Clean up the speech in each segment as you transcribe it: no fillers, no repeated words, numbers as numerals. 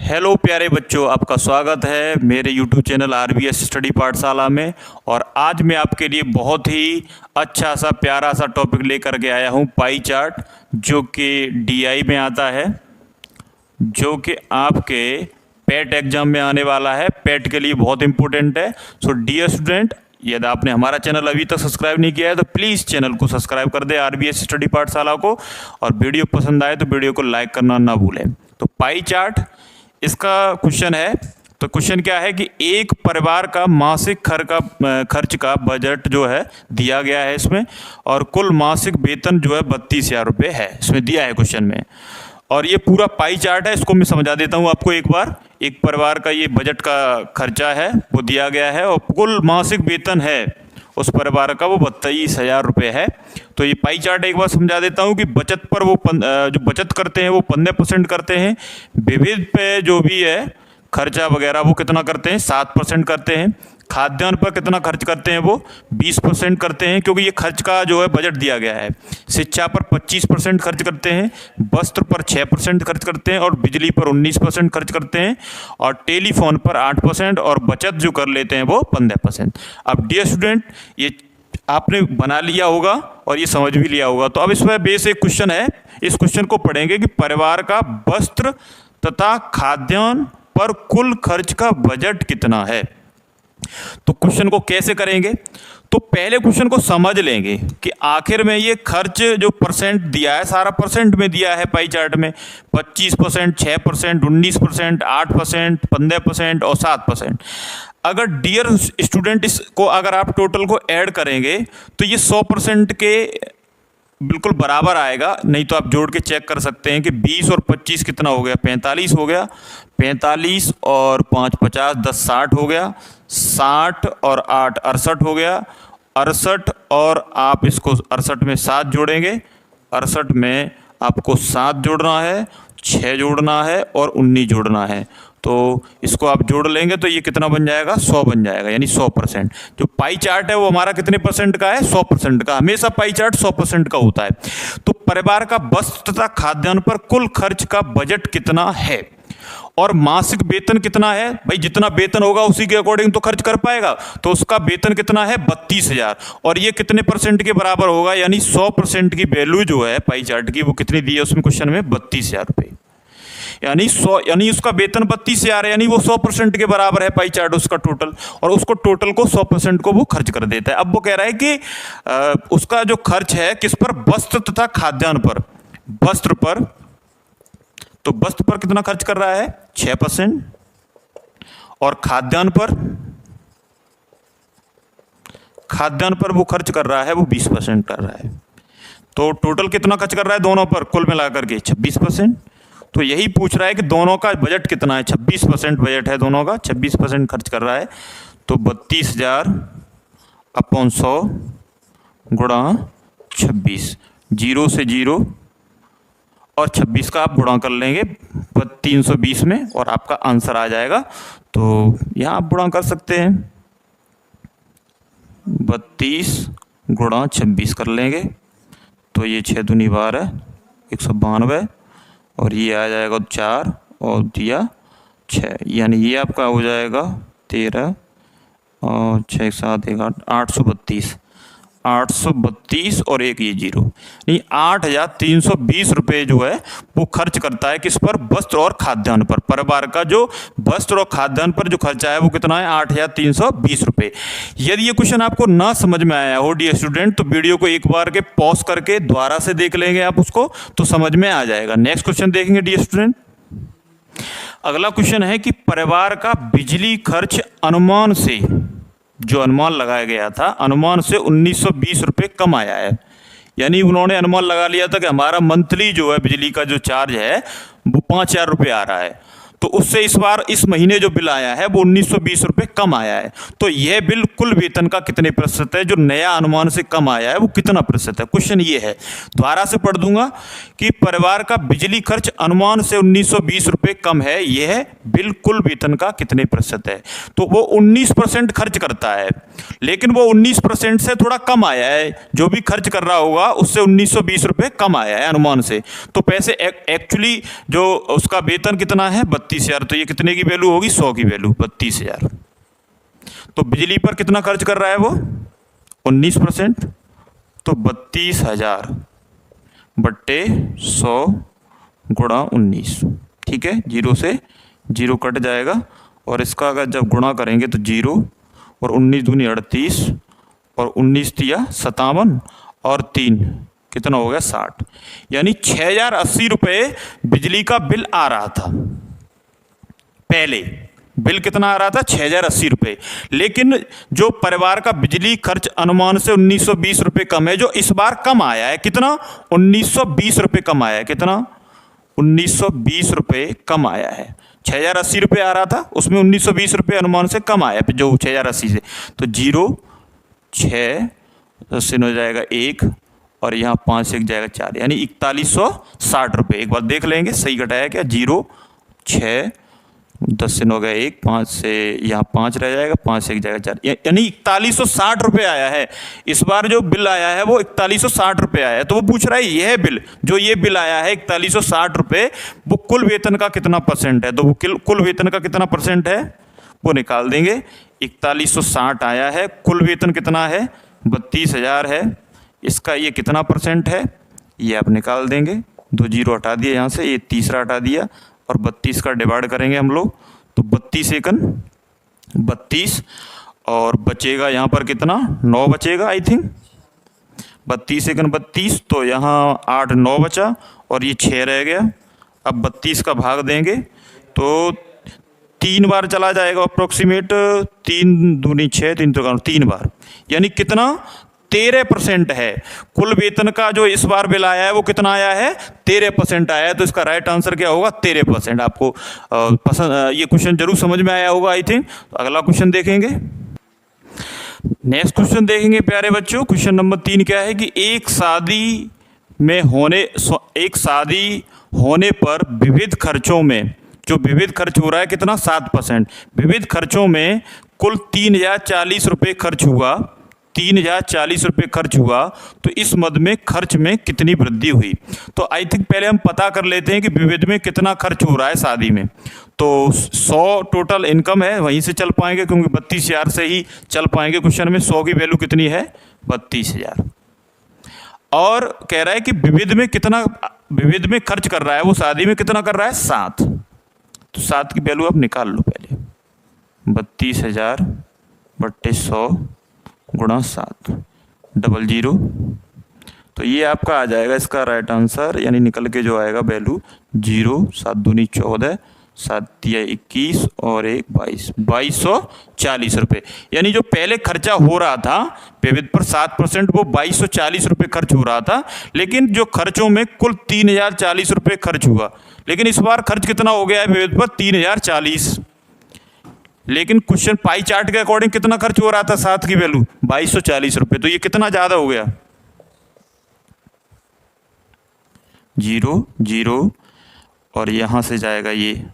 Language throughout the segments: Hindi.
हेलो प्यारे बच्चों, आपका स्वागत है मेरे YouTube चैनल RBS स्टडी पाठशाला में। और आज मैं आपके लिए बहुत ही अच्छा सा प्यारा सा टॉपिक लेकर के आया हूँ, पाई चार्ट, जो कि DI में आता है, जो कि आपके पेट एग्जाम में आने वाला है। पेट के लिए बहुत इंपॉर्टेंट है। सो डियर स्टूडेंट, यदि आपने हमारा चैनल अभी तक सब्सक्राइब नहीं किया है तो प्लीज़ चैनल को सब्सक्राइब कर दे, RBS स्टडी पाठशाला को। और वीडियो पसंद आए तो वीडियो को लाइक करना ना भूलें। तो पाई चार्ट इसका क्वेश्चन है। तो क्वेश्चन क्या है कि एक परिवार का मासिक खर्च का बजट जो है दिया गया है इसमें, और कुल मासिक वेतन जो है 32,000 रुपये है, इसमें दिया है क्वेश्चन में। और ये पूरा पाई चार्ट है, इसको मैं समझा देता हूँ आपको एक बार। एक परिवार का ये बजट का खर्चा है वो दिया गया है, और कुल मासिक वेतन है उस परिवार का वो 32,000 रुपये है। तो ये पाई चार्ट एक बार समझा देता हूँ कि बचत पर वो जो बचत करते हैं वो 15% करते हैं। विविध पे जो भी है खर्चा वगैरह वो कितना करते हैं, 7% करते हैं। खाद्यान्न पर कितना खर्च करते हैं, वो 20% करते हैं, क्योंकि ये खर्च का जो है बजट दिया गया है। शिक्षा पर 25% खर्च करते हैं, वस्त्र पर 6% खर्च करते हैं, और बिजली पर 19% खर्च करते हैं, और टेलीफोन पर 8%, और बचत जो कर लेते हैं वो 15%। अब डियर स्टूडेंट, ये आपने बना लिया होगा और ये समझ भी लिया होगा। तो अब इसमें बेस एक क्वेश्चन है, इस क्वेश्चन को पढ़ेंगे कि परिवार का वस्त्र तथा खाद्यान्न पर कुल खर्च का बजट कितना है। तो क्वेश्चन को कैसे करेंगे, तो पहले क्वेश्चन को समझ लेंगे कि आखिर में ये खर्च जो परसेंट दिया है, सारा परसेंट में दिया है पाई चार्ट में। 25%, 6%, 19%, 8%, 15% और 7%। अगर डियर स्टूडेंट इसको अगर आप टोटल को ऐड करेंगे तो ये 100% के बिल्कुल बराबर आएगा। नहीं तो आप जोड़ के चेक कर सकते हैं कि 20 और 25 कितना हो गया, 45 हो गया। 45 और 5 50, 10 60 हो गया। 60 और 8 68 हो गया। 68 और आप इसको 68 में 7 जोड़ेंगे। 68 में आपको 7 जोड़ना है, 6 जोड़ना है और 19 जोड़ना है। तो इसको आप जोड़ लेंगे तो ये कितना बन जाएगा, 100 बन जाएगा, यानी 100%। जो पाई चार्ट है वो हमारा कितने परसेंट का है, 100% का। हमेशा पाई चार्ट 100% का होता है। तो परिवार का वस्त्र तथा खाद्यान्न पर कुल खर्च का बजट कितना है, और मासिक वेतन कितना है। भाई जितना वेतन होगा उसी के अकॉर्डिंग तो खर्च कर पाएगा। तो उसका वेतन कितना है, 32,000, और ये कितने परसेंट के बराबर होगा, यानी 100% की वैल्यू जो है पाई चार्ट की वो कितनी दी है उसमें क्वेश्चन में, 32,000 रुपये। यानी उसका वेतन 32,000 है, यानी वो 100% के बराबर है पाई चार्ट उसका टोटल, और उसको टोटल को 100% को वो खर्च कर देता है। अब वो कह रहा है कि उसका जो खर्च है किस पर, वस्त्र तथा खाद्यान्न पर। वस्त्र पर, तो वस्त्र पर कितना खर्च कर रहा है, 6%, और खाद्यान्न पर वो खर्च कर रहा है वो 20% कर रहा है। तो टोटल कितना खर्च कर रहा है दोनों पर, कुल मिलाकर के 26%। तो यही पूछ रहा है कि दोनों का बजट कितना है। 26% बजट है दोनों का, 26% खर्च कर रहा है। तो 32,000 अपॉन 100 गुणा 26, 0 से 0 और 26 का आप गुणा कर लेंगे 320 में, और आपका आंसर आ जाएगा। तो यहाँ आप गुणा कर सकते हैं, 32 गुणा 26 कर लेंगे तो ये 6 दूनी 12, 192, और ये आ जाएगा 4 और दिया 6, यानी ये आपका हो जाएगा 13 और 6 7 1 832, 832 और एक ये 0, नहीं 8,320 रुपये जो है वो खर्च करता है किस पर, वस्त्र और खाद्यान्न पर। परिवार का जो वस्त्र और खाद्यान्न पर जो खर्चा है वो कितना है, 8,320 रुपये। यदि ये क्वेश्चन आपको ना समझ में आया हो डियर स्टूडेंट, तो वीडियो को एक बार के पॉज करके दोबारा से देख लेंगे आप उसको, तो समझ में आ जाएगा। नेक्स्ट क्वेश्चन देखेंगे डियर स्टूडेंट। अगला क्वेश्चन है कि परिवार का बिजली खर्च अनुमान से, जो अनुमान लगाया गया था, अनुमान से 1920 रुपये कम आया है। यानी उन्होंने अनुमान लगा लिया था कि हमारा मंथली जो है बिजली का जो चार्ज है वो 5,000 रुपये आ रहा है, तो उससे इस बार इस महीने जो बिल आया है वो 1920 रुपये कम आया है। तो यह बिल कुल वेतन का कितने प्रतिशत है, जो नया अनुमान से कम आया है वो कितना प्रतिशत है। क्वेश्चन ये है, दोबारा से पढ़ दूंगा कि परिवार का बिजली खर्च अनुमान से 1920 रुपये कम है, यह बिल कुल वेतन का कितने प्रतिशत है। तो वो 19% खर्च करता है, लेकिन वो 19% से थोड़ा कम आया है, जो भी खर्च कर रहा होगा उससे 1920 रुपये कम आया है अनुमान से। तो पैसे एक्चुअली जो उसका वेतन कितना है, 32,000, तो ये कितने की वैल्यू होगी? 100 की वैल्यू 32,000। तो बिजली पर कितना खर्च कर रहा है वो? 19%। तो 32,000 बट्टे 100 गुणा 19, ठीक है। 0 से 0 कट जाएगा और इसका अगर जब गुणा करेंगे तो 0 और 19 दूनी 38 और 19 तिया 57 और 3 कितना हो गया? 60। यानी 6,080 रुपये बिजली का बिल आ रहा था। पहले बिल कितना आ रहा था? 6,080 रुपये। लेकिन जो परिवार का बिजली खर्च अनुमान से 1920 रुपये कम है, जो इस बार कम आया है। कितना? 1920 रुपये कम आया है। कितना? 1920 रुपये कम आया है। 6,080 रुपये आ रहा था, उसमें 1920 रुपये अनुमान से कम आया जो 6,080 से। तो 0 6 10 हो जाएगा 1 और यहाँ 5 से 1 जाएगा 4, यानी 4160 रुपये। एक बार देख लेंगे सही घटाया क्या? 0 6 10 से 9 गया 1, 5 से यहाँ 5 रह जाएगा, 5 से 1 जाएगा 4, यानी 4160 रुपये आया है। इस बार जो बिल आया है वो 4160 रुपये आया है। तो वो पूछ रहा है यह बिल, जो ये बिल आया है 4160 रुपये, वो कुल वेतन का कितना परसेंट है? तो वो कुल वेतन का कितना परसेंट है वो निकाल देंगे। 4160 आया है, कुल वेतन कितना है? 32,000 है। इसका ये कितना परसेंट है ये आप निकाल देंगे। 2 0 हटा दिया यहाँ से, ये तीसरा हटा दिया और 32 का डिवाइड करेंगे हम लोग, तो 32 एकन 32 और बचेगा यहाँ पर कितना? 9 बचेगा आई थिंक। 32 एकन 32, तो यहाँ 8 9 बचा और ये 6 रह गया। अब 32 का भाग देंगे तो 3 बार चला जाएगा अप्रोक्सीमेट। 3 दूनी 6, 3 बार, यानी कितना? 13% है। कुल वेतन का जो इस बार बिल आया है वो कितना आया है? 13% आया है। तो इसका राइट आंसर क्या होगा? 13%। आपको पसंद ये क्वेश्चन जरूर समझ में आया होगा आई थिंक। तो अगला क्वेश्चन देखेंगे। नेक्स्ट क्वेश्चन देखेंगे प्यारे बच्चों। क्वेश्चन नंबर 3 क्या है कि एक शादी होने पर विविध खर्चों में, जो विविध खर्च हो रहा है कितना? 7%। विविध खर्चों में कुल 3,040 रुपये खर्च हुआ। 3,040 रुपये खर्च हुआ, तो इस मद में खर्च में कितनी वृद्धि हुई? तो आई थिंक पहले हम पता कर लेते हैं कि विविध में कितना खर्च हो रहा है शादी में। तो 100 टोटल इनकम है, वहीं से चल पाएंगे क्योंकि 32,000 से ही चल पाएंगे। क्वेश्चन में 100 की वैल्यू कितनी है? 32,000। और कह रहा है कि विविध में खर्च कर रहा है वो शादी में कितना कर रहा है? 7। तो 7 की वैल्यू आप निकाल लो पहले। 32,000 बट्टे 100 गुणा 7 00। तो ये आपका आ जाएगा इसका राइट आंसर, यानी निकल के जो आएगा वैल्यू 0 7 दूनी 14 7 तिया 21 और 1 22, 2240 रुपये। यानी जो पहले खर्चा हो रहा था विविध पर 7%, वो 2240 रुपये खर्च हो रहा था। लेकिन जो खर्चों में कुल 3,040 रुपये खर्च हुआ, लेकिन इस बार खर्च कितना हो गया है विविध पर? 3,040। लेकिन क्वेश्चन पाई चार्ट के अकॉर्डिंग कितना खर्च हो रहा था? 7 की वैल्यू 2240 रुपये। तो ये कितना ज्यादा हो गया? 0 0 और यहां से जाएगा ये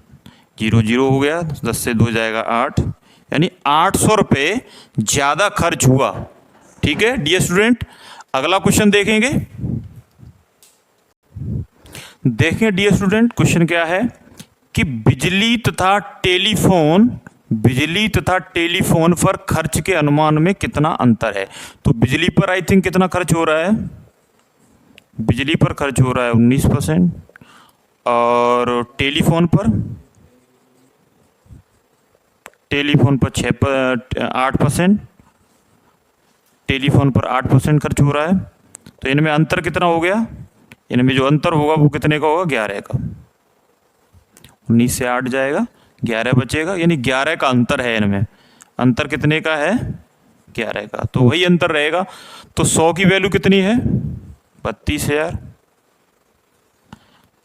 0 0 हो गया, 10 से 2 जाएगा 8, यानी 800 रुपये ज्यादा खर्च हुआ। ठीक है डियर स्टूडेंट। अगला क्वेश्चन देखेंगे। देखें डियर स्टूडेंट, क्वेश्चन क्या है कि बिजली तथा टेलीफोन पर खर्च के अनुमान में कितना अंतर है? तो बिजली पर आई थिंक कितना खर्च हो रहा है? बिजली पर खर्च हो रहा है 19% और टेलीफोन पर 8%। टेलीफोन पर 8% खर्च हो रहा है। तो इनमें अंतर कितना हो गया? इनमें जो अंतर होगा वो कितने का होगा? 11 का। 19 से 8 जाएगा, 11 बचेगा, यानी 11 का अंतर है इनमें। अंतर कितने का है? 11 का। तो वही अंतर रहेगा। तो 100 की वैल्यू कितनी है? 32,000।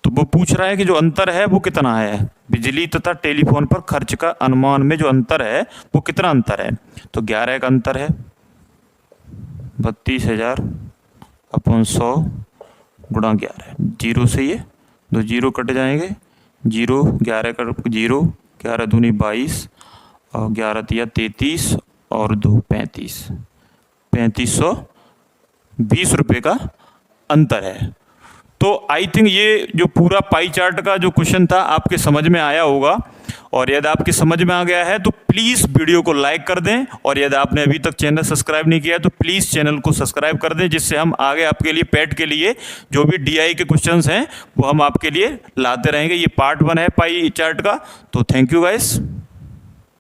तो वो पूछ रहा है कि जो अंतर है वो कितना है? बिजली तथा टेलीफोन पर खर्च का अनुमान में जो अंतर है वो कितना अंतर है? तो 11 का अंतर है। 32,000 अपन 100 गुणा 11, 0 से ये 2 0 कट जाएंगे, 0 11 का 0, 11 दूनी 22 और 11 तिया 33 और 2 35, 3520 रुपये का अंतर है। तो तो आई थिंक ये जो पूरा पाई चार्ट का जो क्वेश्चन था आपके समझ में आया होगा, और यदि आपके समझ में आ गया है तो प्लीज़ वीडियो को लाइक कर दें, और यदि आपने अभी तक चैनल सब्सक्राइब नहीं किया तो प्लीज़ चैनल को सब्सक्राइब कर दें, जिससे हम आगे आपके लिए पैट के लिए जो भी डीआई के क्वेश्चंस हैं वो हम आपके लिए लाते रहेंगे। ये पार्ट 1 है पाई चार्ट का। तो थैंक यू गाइस।